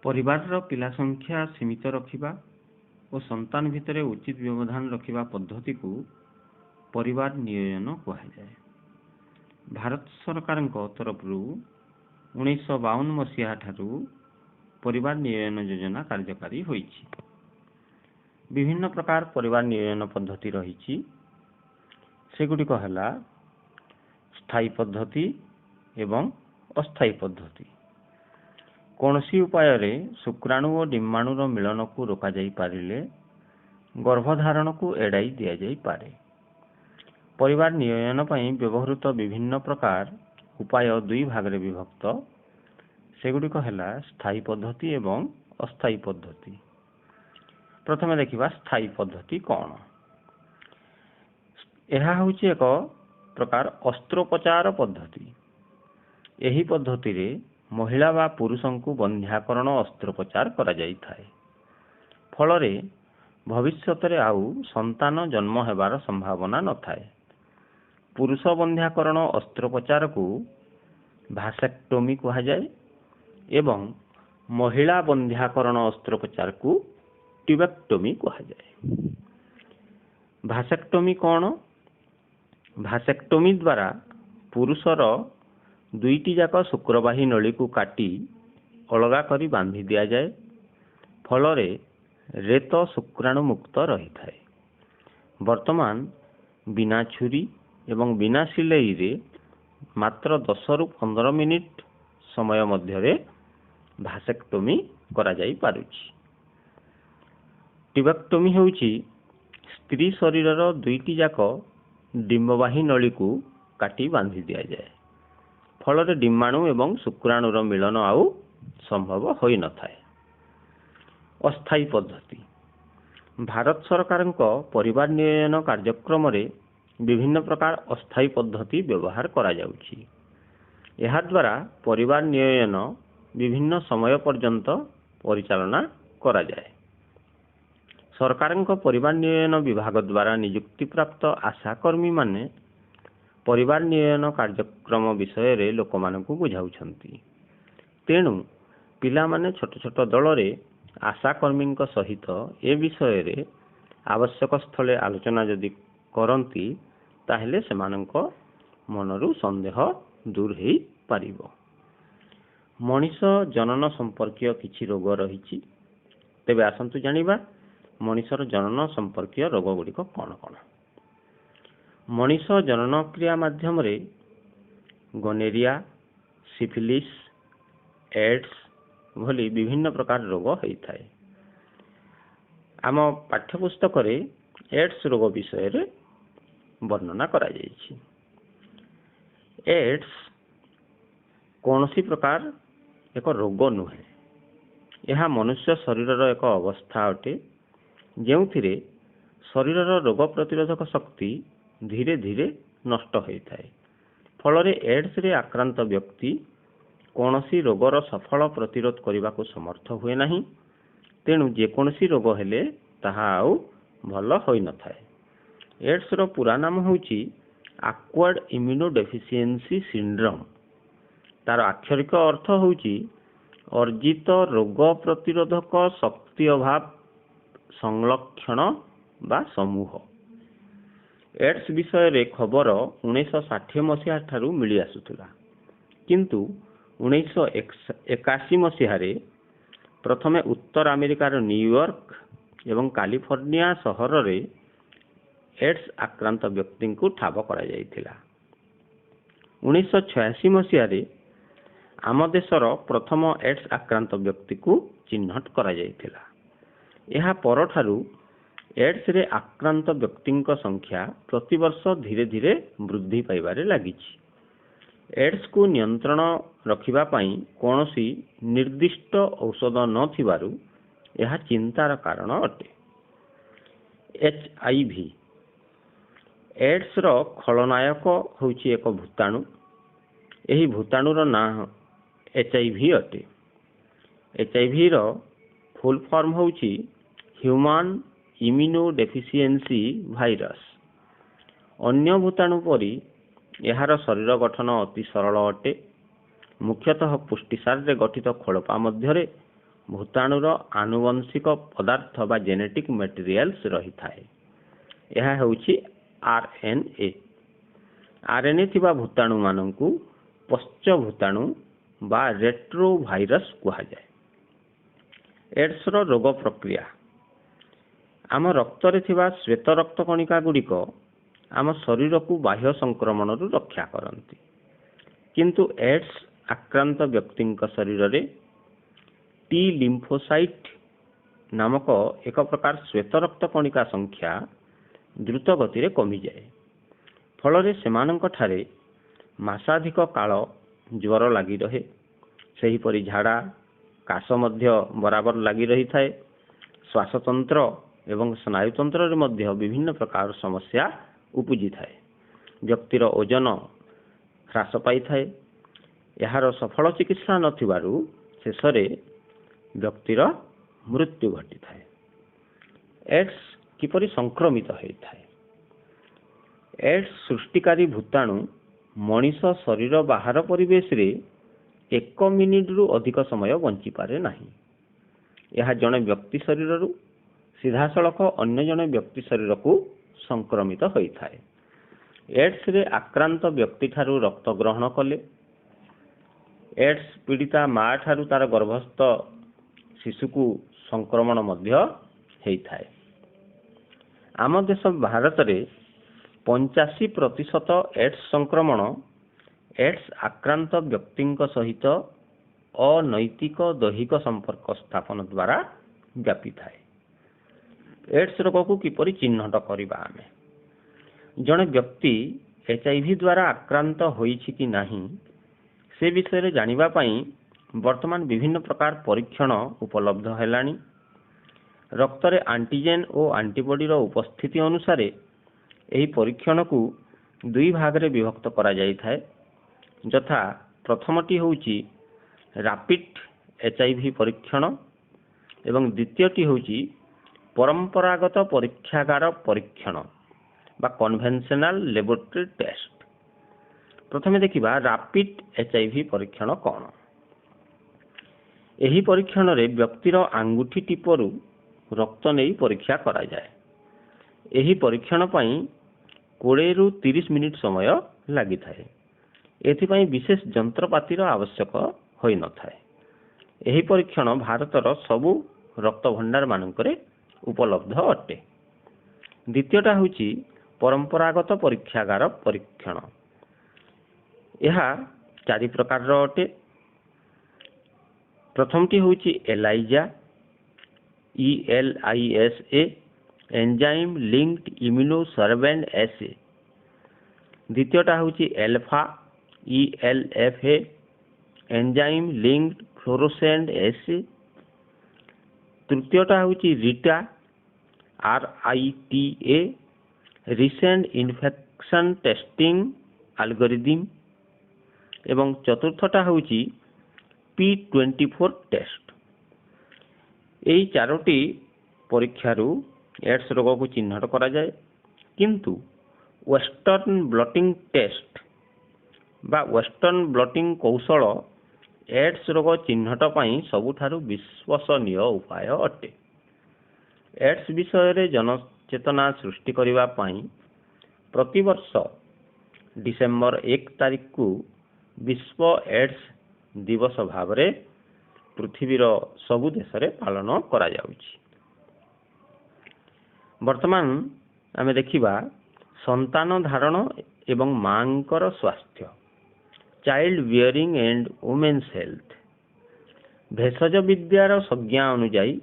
ପରିବାରର ପିଲା ସଂଖ୍ୟା ସୀମିତ ରଖିବା ଓ ସନ୍ତାନ ଭିତରେ ଉଚିତ ବ୍ୟବଧାନ ରଖିବା ପଦ୍ଧତିକୁ ପରିବାର ନିୟୋଜନ କୁହାଯାଏ। ଭାରତ ସରକାରଙ୍କ ତରଫରୁ 1952 ମସିହା ଠାରୁ ପରିବାର ନିୟୋଜନ ଯୋଜନା କାର୍ଯ୍ୟକାରୀ ହୋଇଛି। ବିଭିନ୍ନ ପ୍ରକାର ପରିବାର ନିୟୋଜନ ପଦ୍ଧତି ରହିଛି। ସେଗୁଡ଼ିକ ହେଲା ସ୍ଥାୟୀ ପଦ୍ଧତି ଏବଂ ଅସ୍ଥାୟୀ ପଦ୍ଧତି। କୌଣସି ଉପାୟରେ ଶୁକ୍ରାଣୁ ଓ ଡିମ୍ବାଣୁର ମିଳନକୁ ରୋକାଯାଇ ପାରିଲେ ଗର୍ଭଧାରଣକୁ ଏଡ଼ାଇ ଦିଆଯାଇପାରେ। ପରିବାର ନିୟୋଜନ ପାଇଁ ବ୍ୟବହୃତ ବିଭିନ୍ନ ପ୍ରକାର ଉପାୟ ଦୁଇ ଭାଗରେ ବିଭକ୍ତ। ସେଗୁଡ଼ିକ ହେଲା ସ୍ଥାୟୀ ପଦ୍ଧତି ଏବଂ ଅସ୍ଥାୟୀ ପଦ୍ଧତି। ପ୍ରଥମେ ଦେଖିବା ସ୍ଥାୟୀ ପଦ୍ଧତି କ'ଣ। ଏହା ହେଉଛି ଏକ ପ୍ରକାର ଅସ୍ତ୍ରୋପଚାର ପଦ୍ଧତି। ଏହି ପଦ୍ଧତିରେ ମହିଳା ବା ପୁରୁଷଙ୍କୁ ବନ୍ଧ୍ୟାକରଣ ଅସ୍ତ୍ରୋପଚାର କରାଯାଇଥାଏ। ଫଳରେ ଭବିଷ୍ୟତରେ ଆଉ ସନ୍ତାନ ଜନ୍ମ ହେବାର ସମ୍ଭାବନା ନଥାଏ। ପୁରୁଷ ବନ୍ଧ୍ୟାକରଣ ଅସ୍ତ୍ରୋପଚାରକୁ ଭାସେକ୍ଟୋମି କୁହାଯାଏ ଏବଂ ମହିଳା ବନ୍ଧ୍ୟାକରଣ ଅସ୍ତ୍ରୋପଚାରକୁ ଟ୍ୟୁବେକ୍ଟୋମି କୁହାଯାଏ। ଭାସେକ୍ଟୋମି କ'ଣ? ଭାସେକ୍ଟୋମି ଦ୍ୱାରା ପୁରୁଷର ଦୁଇଟି ଯାକ ଶୁକ୍ରବାହୀ ନଳୀକୁ କାଟି ଅଲଗା କରି ବାନ୍ଧି ଦିଆଯାଏ। ଫଳରେ ରେତ ଶୁକ୍ରାଣୁ ମୁକ୍ତ ରହିଥାଏ। ବର୍ତ୍ତମାନ ବିନା ଛୁରୀ ଏବଂ ବିନା ସିଲେଇରେ ମାତ୍ର 10 ରୁ 15 ମିନିଟ୍ ସମୟ ମଧ୍ୟରେ ଭାସେକ୍ଟୋମି କରାଯାଇପାରୁଛି। ଟ୍ୟୁବେକ୍ଟୋମି ହେଉଛି ସ୍ତ୍ରୀ ଶରୀରର ଦୁଇଟି ଯାକ ଡିମ୍ବବାହୀ ନଳୀକୁ କାଟି ବାନ୍ଧି ଦିଆଯାଏ। ଫଳରେ ଡିମ୍ବାଣୁ ଏବଂ ଶୁକ୍ରାଣୁର ମିଳନ ଆଉ ସମ୍ଭବ ହୋଇନଥାଏ। ଅସ୍ଥାୟୀ ପଦ୍ଧତି। ଭାରତ ସରକାରଙ୍କ ପରିବାର ନିୟୋଜନ କାର୍ଯ୍ୟକ୍ରମରେ ବିଭିନ୍ନ ପ୍ରକାର ଅସ୍ଥାୟୀ ପଦ୍ଧତି ବ୍ୟବହାର କରାଯାଉଛି। ଏହାଦ୍ୱାରା ପରିବାର ନିୟୋଜନ ବିଭିନ୍ନ ସମୟ ପର୍ଯ୍ୟନ୍ତ ପରିଚାଳନା କରାଯାଏ। ସରକାରଙ୍କ ପରିବାର ନିୟୋଜନ ବିଭାଗ ଦ୍ୱାରା ନିଯୁକ୍ତିପ୍ରାପ୍ତ ଆଶାକର୍ମୀମାନେ ପରିବାର ନିୟୋଜନ କାର୍ଯ୍ୟକ୍ରମ ବିଷୟରେ ଲୋକମାନଙ୍କୁ ବୁଝାଉଛନ୍ତି। ତେଣୁ ପିଲାମାନେ ଛୋଟ ଛୋଟ ଦଳରେ ଆଶାକର୍ମୀଙ୍କ ସହିତ ଏ ବିଷୟରେ ଆବଶ୍ୟକ ସ୍ଥଳେ ଆଲୋଚନା ଯଦି କରନ୍ତି ତାହେଲେ ସେମାନଙ୍କ ମନରୁ ସନ୍ଦେହ ଦୂର ହୋଇପାରିବ। ମଣିଷ ଜନନ ସମ୍ପର୍କୀୟ କିଛି ରୋଗ ରହିଛି। ତେବେ ଆସନ୍ତୁ ଜାଣିବା ମଣିଷର ଜନନ ସମ୍ପର୍କୀୟ ରୋଗ ଗୁଡ଼ିକ କ'ଣ କ'ଣ। ମଣିଷ ଜନନ କ୍ରିୟା ମାଧ୍ୟମରେ ଗନୋରିଆ, ସିଫିଲିସ୍, ଏଡ୍ସ ଭଳି ବିଭିନ୍ନ ପ୍ରକାର ରୋଗ ହୋଇଥାଏ। ଆମ ପାଠ୍ୟପୁସ୍ତକରେ ଏଡ୍ସ ରୋଗ ବିଷୟରେ ବର୍ଣ୍ଣନା କରାଯାଇଛି। ଏଡ୍ସ କୌଣସି ପ୍ରକାର ଏକ ରୋଗ ନୁହେଁ। ଏହା ମନୁଷ୍ୟ ଶରୀରର ଏକ ଅବସ୍ଥା ଅଟେ ଯେଉଁଥିରେ ଶରୀରର ରୋଗ ପ୍ରତିରୋଧକ ଶକ୍ତି ଧୀରେ ଧୀରେ ନଷ୍ଟ ହୋଇଥାଏ। ଫଳରେ ଏଡ୍ସରେ ଆକ୍ରାନ୍ତ ବ୍ୟକ୍ତି କୌଣସି ରୋଗର ସଫଳ ପ୍ରତିରୋଧ କରିବାକୁ ସମର୍ଥ ହୁଏ ନାହିଁ। ତେଣୁ ଯେକୌଣସି ରୋଗ ହେଲେ ତାହା ଆଉ ଭଲ ହୋଇନଥାଏ। ଏଡ୍ସର ପୁରା ନାମ ହେଉଛି ଆକ୍ୱାର୍ଡ ଇମ୍ୟୁନୋଡେଫିସିଏନ୍ସି ସିଣ୍ଡ୍ରୋମ। ତାର ଆକ୍ଷରିକ ଅର୍ଥ ହେଉଛି ଅର୍ଜିତ ରୋଗ ପ୍ରତିରୋଧକ ଶକ୍ତି ଅଭାବ ସଂଲକ୍ଷଣ ବା ସମୂହ। ଏଡ୍ସ ବିଷୟରେ ଖବର 1960 ମସିହା ଠାରୁ ମିଳି ଆସୁଥିଲା। କିନ୍ତୁ 1981 ମସିହାରେ ପ୍ରଥମେ ଉତ୍ତର ଆମେରିକାର ନ୍ୟୁୟର୍କ ଏବଂ କାଲିଫର୍ଣ୍ଣିଆ ସହରରେ ଏଡ୍ସ ଆକ୍ରାନ୍ତ ବ୍ୟକ୍ତିଙ୍କୁ ଠାବ କରାଯାଇଥିଲା। 1986 ମସିହାରେ ଆମ ଦେଶର ପ୍ରଥମ ଏଡ୍ସ ଆକ୍ରାନ୍ତ ବ୍ୟକ୍ତିକୁ ଚିହ୍ନଟ କରାଯାଇଥିଲା। ଏହା ପରଠାରୁ ଏଡ୍ସରେ ଆକ୍ରାନ୍ତ ବ୍ୟକ୍ତିଙ୍କ ସଂଖ୍ୟା ପ୍ରତିବର୍ଷ ଧୀରେ ଧୀରେ ବୃଦ୍ଧି ପାଇବାରେ ଲାଗିଛି। ଏଡ୍ସକୁ ନିୟନ୍ତ୍ରଣ ରଖିବା ପାଇଁ କୌଣସି ନିର୍ଦ୍ଦିଷ୍ଟ ଔଷଧ ନଥିବାରୁ ଏହା ଚିନ୍ତାର କାରଣ ଅଟେ। HIV। ଏଡ୍ସର ଖଳନାୟକ ହେଉଛି ଏକ ଭୂତାଣୁ। ଏହି ଭୂତାଣୁର ନାଁ HIV ଅଟେ। HIVର ଫୁଲ୍ ଫର୍ମ ହେଉଛି ହ୍ୟୁମାନ୍ ଇମ୍ୟୁନୋଡେଫିସିଏନ୍ସି ଭାଇରସ୍। ଅନ୍ୟ ଭୂତାଣୁ ପରି ଏହାର ଶରୀର ଗଠନ ଅତି ସରଳ ଅଟେ। ମୁଖ୍ୟତଃ ପୁଷ୍ଟିସାରରେ ଗଠିତ ଖୋଳପା ମଧ୍ୟରେ ଭୂତାଣୁର ଆନୁବଂଶିକ ପଦାର୍ଥ ବା ଜେନେଟିକ୍ ମେଟେରିଆଲ୍ସ ରହିଥାଏ। ଏହା ହେଉଛି RNA। RNA ଥିବା ଭୂତାଣୁମାନଙ୍କୁ ପଶ୍ଚ ଭୂତାଣୁ ବା ରେଟ୍ରୋ ଭାଇରସ୍ କୁହାଯାଏ। ଏଡ୍ସର ରୋଗ ପ୍ରକ୍ରିୟା। ଆମ ରକ୍ତରେ ଥିବା ଶ୍ୱେତ ରକ୍ତ କଣିକା ଗୁଡ଼ିକ ଆମ ଶରୀରକୁ ବାହ୍ୟ ସଂକ୍ରମଣରୁ ରକ୍ଷା କରନ୍ତି, କିନ୍ତୁ ଏଡ୍ସ ଆକ୍ରାନ୍ତ ବ୍ୟକ୍ତିଙ୍କ ଶରୀରରେ ଟି ଲିମ୍ଫୋସାଇଟ୍ ନାମକ ଏକ ପ୍ରକାର ଶ୍ୱେତ ରକ୍ତ କଣିକା ସଂଖ୍ୟା ଦ୍ରୁତ ଗତିରେ କମିଯାଏ। ଫଳରେ ସେମାନଙ୍କଠାରେ ମାସାଧିକ କାଳ ଜ୍ୱର ଲାଗି ରହେ। ସେହିପରି ଝାଡ଼ା କାଶ ମଧ୍ୟ ବରାବର ଲାଗି ରହିଥାଏ। ଶ୍ୱାସତନ୍ତ୍ର ଏବଂ ସ୍ନାୟୁତନ୍ତ୍ରରେ ମଧ୍ୟ ବିଭିନ୍ନ ପ୍ରକାର ସମସ୍ୟା ଉପୁଜିଥାଏ। ବ୍ୟକ୍ତିର ଓଜନ ହ୍ରାସ ପାଇଥାଏ। ଏହାର ସଫଳ ଚିକିତ୍ସା ନଥିବାରୁ ଶେଷରେ ବ୍ୟକ୍ତିର ମୃତ୍ୟୁ ଘଟିଥାଏ। ଏଡ୍ସ କିପରି ସଂକ୍ରମିତ ହୋଇଥାଏ? ଏଡ୍ସ ସୃଷ୍ଟିକାରୀ ଭୂତାଣୁ ମଣିଷ ଶରୀର ବାହାର ପରିବେଶରେ 1 ମିନିଟରୁ ଅଧିକ ସମୟ ବଞ୍ଚିପାରେ ନାହିଁ। ଏହା ଜଣେ ବ୍ୟକ୍ତି ଶରୀରରୁ ସିଧାସଳଖ ଅନ୍ୟ ଜଣେ ବ୍ୟକ୍ତି ଶରୀରକୁ ସଂକ୍ରମିତ ହୋଇଥାଏ। ଏଡ୍ସରେ ଆକ୍ରାନ୍ତ ବ୍ୟକ୍ତିଠାରୁ ରକ୍ତ ଗ୍ରହଣ କଲେ, ଏଡ୍ସ ପୀଡ଼ିତା ମା ଠାରୁ ତାର ଗର୍ଭସ୍ଥ ଶିଶୁକୁ ସଂକ୍ରମଣ ମଧ୍ୟ ହୋଇଥାଏ। ଆମ ଦେଶ ଭାରତରେ 85% ଏଡ୍ସ ସଂକ୍ରମଣ ଏଡ୍ସ ଆକ୍ରାନ୍ତ ବ୍ୟକ୍ତିଙ୍କ ସହିତ ଅନୈତିକ ଦୈହିକ ସମ୍ପର୍କ ସ୍ଥାପନ ଦ୍ୱାରା ବ୍ୟାପିଥାଏ। ଏଡ୍ସ ରୋଗକୁ କିପରି ଚିହ୍ନଟ କରିବା? ଆମେ ଜଣେ ବ୍ୟକ୍ତି HIV ଦ୍ୱାରା ଆକ୍ରାନ୍ତ ହୋଇଛି କି ନାହିଁ ସେ ବିଷୟରେ ଜାଣିବା ପାଇଁ ବର୍ତ୍ତମାନ ବିଭିନ୍ନ ପ୍ରକାର ପରୀକ୍ଷଣ ଉପଲବ୍ଧ ହେଲାଣି। ରକ୍ତରେ ଆଣ୍ଟିଜେନ୍ ଓ ଆଣ୍ଟିବଡିର ଉପସ୍ଥିତି ଅନୁସାରେ ଏହି ପରୀକ୍ଷଣକୁ 2 ଭାଗରେ ବିଭକ୍ତ କରାଯାଇଥାଏ। ଯଥା ପ୍ରଥମଟି ହେଉଛି ରାପିଡ୍ HIV ପରୀକ୍ଷଣ ଏବଂ ଦ୍ୱିତୀୟଟି ହେଉଛି ପରମ୍ପରାଗତ ପରୀକ୍ଷାଗାର ପରୀକ୍ଷଣ ବା କନଭେନସନାଲ ଲ୍ୟାବୋରେଟୋରୀ ଟେଷ୍ଟ। ପ୍ରଥମେ ଦେଖିବା ରାପିଡ୍ HIV ପରୀକ୍ଷଣ କ'ଣ? ଏହି ପରୀକ୍ଷଣରେ ବ୍ୟକ୍ତିର ଆଙ୍ଗୁଠି ଟିପରୁ ରକ୍ତ ନେଇ ପରୀକ୍ଷା କରାଯାଏ। ଏହି ପରୀକ୍ଷଣ ପାଇଁ 20ରୁ 30 ମିନିଟ୍ ସମୟ ଲାଗିଥାଏ। ଏଥିପାଇଁ ବିଶେଷ ଯନ୍ତ୍ରପାତିର ଆବଶ୍ୟକ ହୋଇନଥାଏ। ଏହି ପରୀକ୍ଷଣ ଭାରତର ସବୁ ରକ୍ତ ଭଣ୍ଡାର ମାନଙ୍କରେ ଉପଲବ୍ଧ ଅଟେ। ଦ୍ୱିତୀୟଟା ହେଉଛି ପରମ୍ପରାଗତ ପରୀକ୍ଷାଗାର ପରୀକ୍ଷଣ। ଏହା 4 ପ୍ରକାରର ଅଟେ। ପ୍ରଥମଟି ହେଉଛି ELISA, ELISA ଏନଜାଇମ୍ ଲିଙ୍କଡ ଇମ୍ୟୁନୋସର୍ଭେଣ୍ଟ ଏସେ। ଦ୍ୱିତୀୟଟା ହେଉଛି ଏଲଫା, ELFA ଏନଜାଇମ୍ ଲିଙ୍କଡ ଫ୍ଲୋରୋସେଣ୍ଟ ଏସେ। ତୃତୀୟଟା ହେଉଛି Rita, RITA recent infection testing algorithm. ଏବଂ ଚତୁର୍ଥଟା ହେଉଛି P24 ଟେଷ୍ଟ। ଏହି 4ଟି ପରୀକ୍ଷାରୁ ଏଡ୍ସ ରୋଗକୁ ଚିହ୍ନଟ କରାଯାଏ। କିନ୍ତୁ ୱେଷ୍ଟର୍ନ ବ୍ଲଟିଂ ଟେଷ୍ଟ ବା ୱେଷ୍ଟର୍ନ ବ୍ଲଟିଂ କୌଶଳ ଏଡ୍ସ ରୋଗ ଚିହ୍ନଟ ପାଇଁ ସବୁଠାରୁ ବିଶ୍ୱସନୀୟ ଉପାୟ ଅଟେ। ଏଡ୍ସ ବିଷୟରେ ଜନଚେତନା ସୃଷ୍ଟି କରିବା ପାଇଁ ପ୍ରତିବର୍ଷ ଡିସେମ୍ବର 1 ତାରିଖକୁ ବିଶ୍ୱ ଏଡ୍ସ ଦିବସ ଭାବରେ ପୃଥିବୀର ସବୁ ଦେଶରେ ପାଳନ କରାଯାଉଛି। ବର୍ତ୍ତମାନ ଆମେ ଦେଖିବା ସନ୍ତାନ ଧାରଣ ଏବଂ ମାଙ୍କର ସ୍ୱାସ୍ଥ୍ୟ, child bearing and women's health. ଭେଷଜ ବିଦ୍ୟାର ସଂଜ୍ଞା ଅନୁଯାୟୀ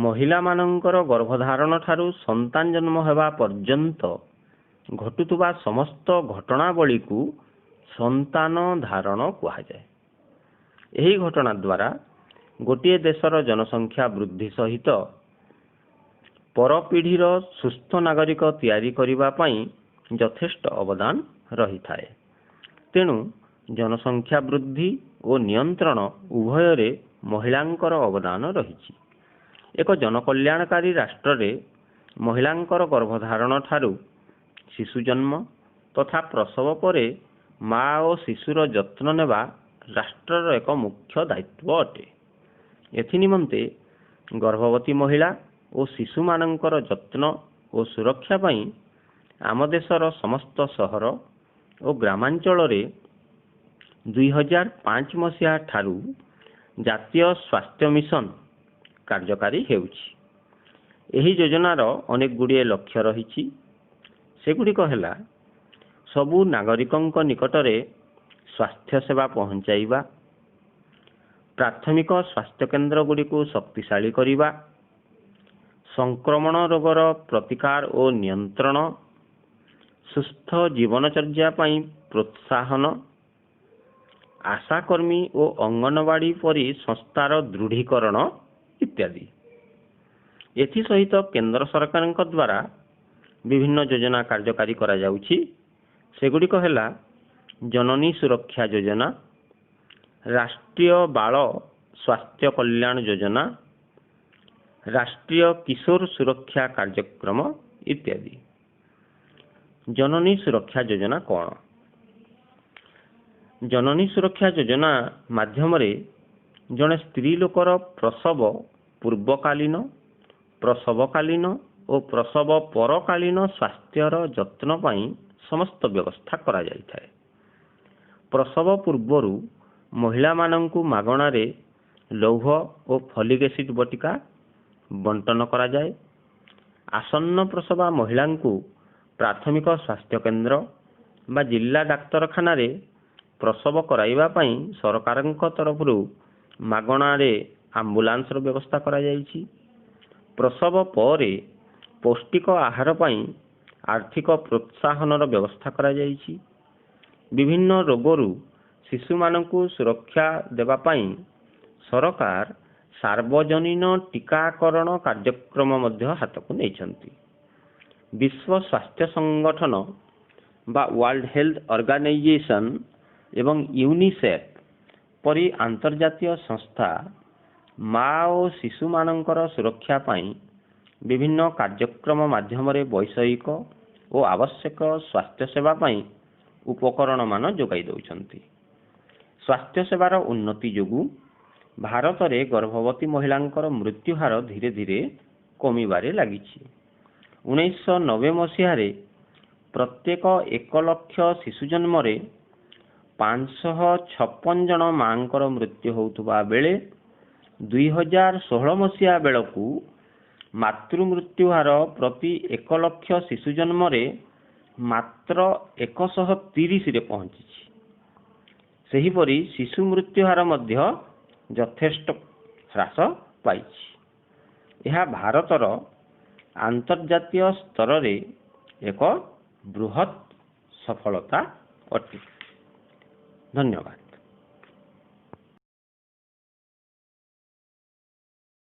ମହିଳାମାନଙ୍କର ଗର୍ଭଧାରଣ ଠାରୁ ସନ୍ତାନ ଜନ୍ମ ହେବା ପର୍ଯ୍ୟନ୍ତ ଘଟୁଥିବା ସମସ୍ତ ଘଟଣାବଳୀକୁ ସନ୍ତାନ ଧାରଣ କୁହାଯାଏ। ଏହି ଘଟଣା ଦ୍ୱାରା ଗୋଟିଏ ଦେଶର ଜନସଂଖ୍ୟା ବୃଦ୍ଧି ସହିତ ପରପିଢ଼ିର ସୁସ୍ଥ ନାଗରିକ ତିଆରି କରିବା ପାଇଁ ଯଥେଷ୍ଟ ଅବଦାନ ରହିଥାଏ। ତେଣୁ ଜନସଂଖ୍ୟା ବୃଦ୍ଧି ଓ ନିୟନ୍ତ୍ରଣ ଉଭୟରେ ମହିଳାଙ୍କର ଅବଦାନ ରହିଛି। ଏକ ଜନକଲ୍ୟାଣକାରୀ ରାଷ୍ଟ୍ରରେ ମହିଳାଙ୍କର ଗର୍ଭଧାରଣ ଠାରୁ ଶିଶୁ ଜନ୍ମ ତଥା ପ୍ରସବ ପରେ ମା ଓ ଶିଶୁର ଯତ୍ନ ନେବା ରାଷ୍ଟ୍ରର ଏକ ମୁଖ୍ୟ ଦାୟିତ୍ୱ ଅଟେ। एथि निमंते गर्भवती महिला और शिशु मानकर जत्न और सुरक्षा पई आम देशर समस्त सहर और ग्रामांचल 2005 मसीहा ठारू जातीय स्वास्थ्य मिशन कार्यकारी हेउछि। एही योजनार अनेक गुड़िए लक्ष्य रही। सेगुड़िक है सबु नागरिकंक निकटरे स्वास्थ्य सेवा पहुंचाइबा, प्राथमिक स्वास्थ्य केन्द्र गुड़ी को शक्तिशाली करिबा, संक्रमण रोगर प्रतिकार और नियंत्रण, सुस्थ जीवनचर्या पई प्रोत्साहन, आशाकर्मी और अंगनवाड़ी परी संस्थार दृढ़ीकरण इत्यादि। एथि सहित केंद्र सरकार द्वारा विभिन्न योजना कार्यकारी करा जाउछि। सेगुड़िक है जननी सुरक्षा योजना, राष्ट्रीय बाल स्वास्थ्य कल्याण योजना, राष्ट्रीय किशोर सुरक्षा कार्यक्रम इत्यादि। जननी सुरक्षा योजना कौन? जननी सुरक्षा योजना माध्यम जड़े स्त्री लोकर प्रसव पूर्वकालीन, प्रसवकालीन और प्रसव परकालीन स्वास्थ्यर जत्न पई समस्त व्यवस्था करा जायथाय। प्रसव पूर्वरु महिला मानंकु मागणारे लौह और फॉलिक एसिड बटिका बंटन करा जाए। आसन्न प्रसवा महिला प्राथमिक स्वास्थ्य केन्द्र बा जिला डाक्तरखाना रे प्रसव कराइबा पई सरकारक तरफ मागणारे आंबुलांस व्यवस्था करा जायछि। प्रसव परे पौष्टिक आहार पई आर्थिक प्रोत्साहनर व्यवस्था करा जायछि। विभिन्न रोगरू शिशु मानकु सुरक्षा देवा पई सरकार सार्वजनीन टीकाकरण कार्यक्रम मध्य हाथकु नैछन्ति। विश्व स्वास्थ्य संगठन बा वर्ल्ड हेल्थ ऑर्गेनाइजेशन एवं यूनिसेफ परी अंतर्जातीय संस्था माँ और शिशु मानकर सुरक्षा पई विभिन्न कार्यक्रम माध्यम वैषयिक और आवश्यक स्वास्थ्य सेवा पई उपकरण मान जोगाई दौरान। स्वास्थ्य सेवार उन्नति जोगु भारत में गर्भवती महिलांकर मृत्यु हार धीरे धीरे कमिबारे लागिछि। 1990 मसीह प्रत्येक 1 लाख शिशु जन्म 556 जन मांकर मृत्यु होउथबा बेले 2016 मसीहा बेलकू मातृ मृत्यु हार प्रति 1 लाख शिशु जन्म मात्र 130 रे पहुंची। सेहीपरि शिशु मृत्यु हार मध्य यथेष्ट ह्रास पाइछि। यह भारतर अंतर्जातीय स्तर रे एक बृहत सफलता अटे। धन्यवाद।